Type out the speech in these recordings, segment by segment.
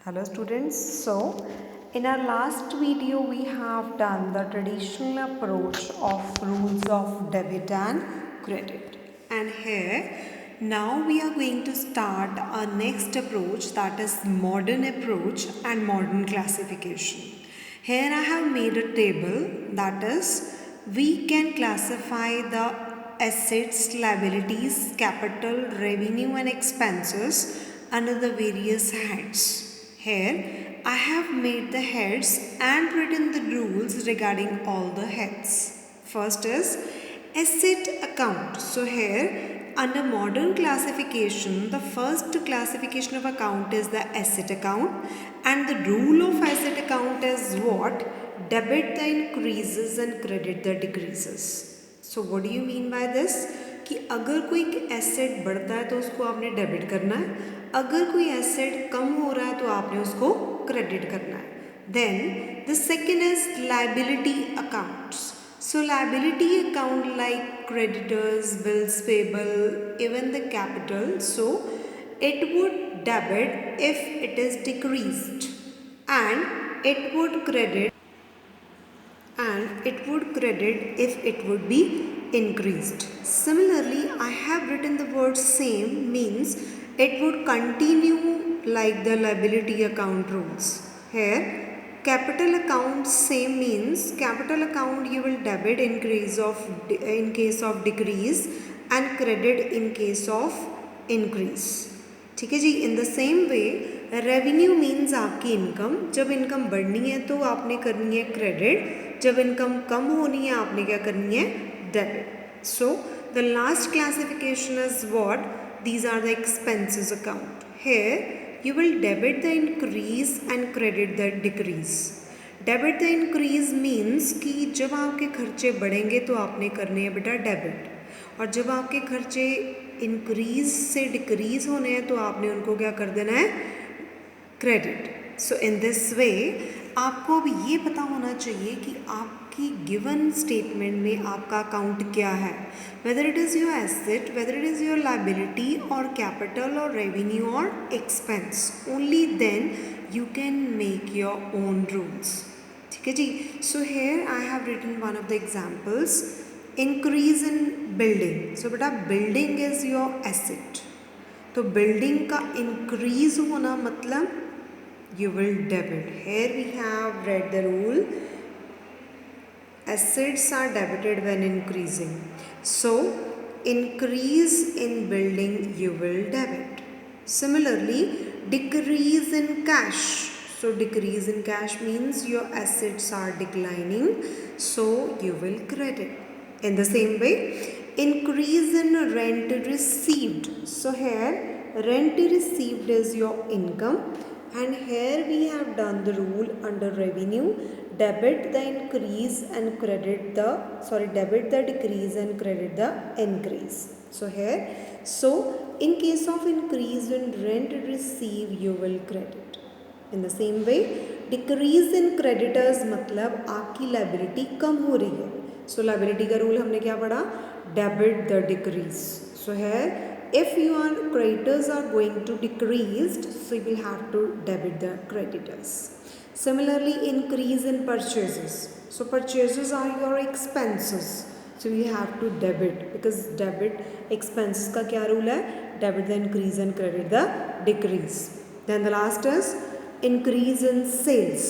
Hello students. So in our last video we have done the traditional approach of rules of debit and credit. And here now we are going to start our next approach, that is modern approach and modern classification. Here I have made a table, that is we can classify the assets, liabilities, capital, revenue and expenses under the various heads. Here I have made the heads and written the rules regarding all the heads. First is asset account. So here under modern classification, the first classification of account is the asset account, and the rule of asset account is what? Debit the increases and credit the decreases. So what do you mean by this? कि अगर कोई asset बढ़ता है तो उसको आपने debit करना है, अगर कोई एसेट कम हो रहा है तो आपने उसको क्रेडिट करना है. Then the second is liability accounts. So liability account like creditors, bills payable, even the capital, so it would debit if it is decreased and it would credit if it would be increased. Similarly, I have written the word same means it would continue like the liability account rules. Here capital account same means capital account you will debit in case of decrease and credit in case of increase. ठीक है जी. In the same way revenue means आपकी income. जब income बढ़नी है तो आपने करनी है क्रेडिट, जब इनकम कम होनी है आपने क्या करनी है? Debit. So the last classification is what? These are the expenses account. Here you will debit the increase and credit the decrease. Debit the increase means कि जब आपके खर्चे बढ़ेंगे तो आपने करने हैं बेटा डेबिट, और जब आपके खर्चे इंक्रीज से डिक्रीज होने हैं तो आपने उनको क्या कर देना है? Credit. So in this way आपको अब ये पता होना चाहिए कि आपकी गिवन स्टेटमेंट में आपका अकाउंट क्या है, whether it is your asset, whether it is your liability और कैपिटल और रेवेन्यू और expense. Only then you can make your own rules. ठीक है जी. So here I have written one of the examples. Increase in building. So बेटा building is your asset, तो building का increase होना मतलब you will debit. Here we have read the rule. Assets are debited when increasing. So increase in building you will debit. Similarly, decrease in cash. So decrease in cash means your assets are declining, so you will credit. In the same way, increase in rent received. So here rent received is your income, and here we have done the rule under revenue, debit the increase and credit the debit the decrease and credit the increase. So here, so in case of increase in rent receive you will credit. In the same way, decrease in creditors मतलब आपकी liability कम हो रही है, so liability का rule हमने क्या पढ़ा? Debit the decrease. So here if your creditors are going to decrease, so you will have to debit the creditors. Similarly, increase in purchases. So purchases are your expenses, so you have to debit, because debit expenses का क्या rule है? Debit the increase and credit the decrease. Then the last is increase in sales.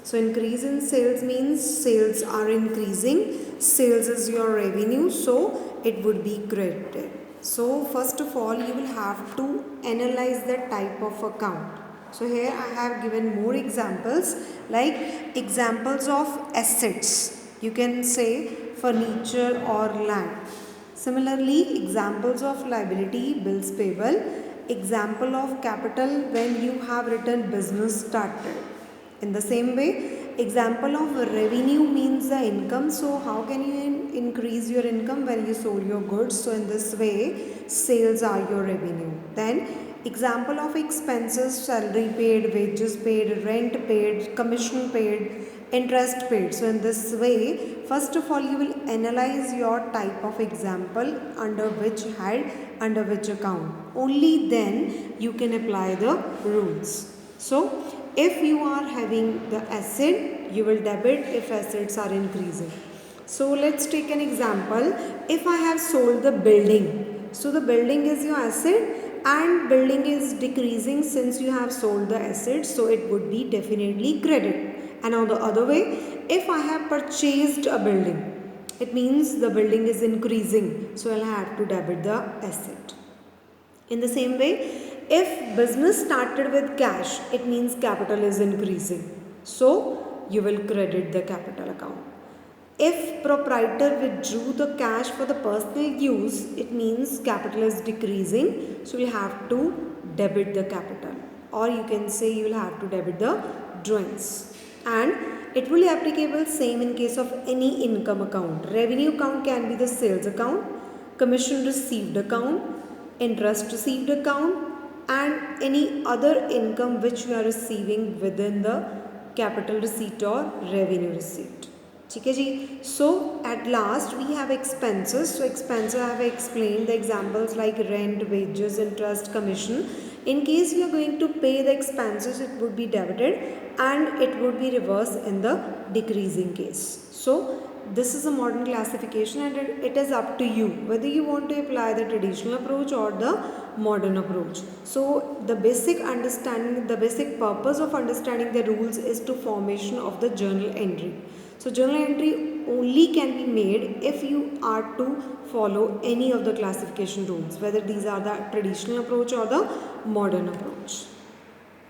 So increase in sales means sales are increasing, sales is your revenue, so it would be credited. So first of all you will have to analyze the type of account. So here I have given more examples, like examples of assets. You can say furniture or land. Similarly, examples of liability, bills payable. Example of capital when you have written business started. In the same way, example of revenue means the income. So how can you increase your income? When you sold your goods. So in this way, sales are your revenue. Then example of expenses: salary paid, wages paid, rent paid, commission paid, interest paid. So in this way, first of all you will analyze your type of example, under which head, under which account. Only then you can apply the rules. So if you are having the asset, you will debit if assets are increasing. So let's take an example. If I have sold the building, so the building is your asset and building is decreasing since you have sold the asset, so it would be definitely credit. And on the other way, if I have purchased a building, it means the building is increasing, so I'll have to debit the asset. In the same way, if business started with cash, it means capital is increasing, so you will credit the capital account. If proprietor withdrew the cash for the personal use, it means capital is decreasing, so you have to debit the capital, or you can say you will have to debit the drawings. And it will be applicable same in case of any income account. Revenue account can be the sales account, commission received account, interest received account, and any other income which you are receiving within the capital receipt or revenue receipt. ठीक है जी. So at last we have expenses. So expenses I have explained the examples like rent, wages, interest, commission. In case you are going to pay the expenses, it would be debited and it would be reversed in the decreasing case. So this is a modern classification and it is up to you whether you want to apply the traditional approach or the modern approach. So the basic understanding, the basic purpose of understanding the rules is to formation of the journal entry. So journal entry only can be made if you are to follow any of the classification rules, whether these are the traditional approach or the modern approach.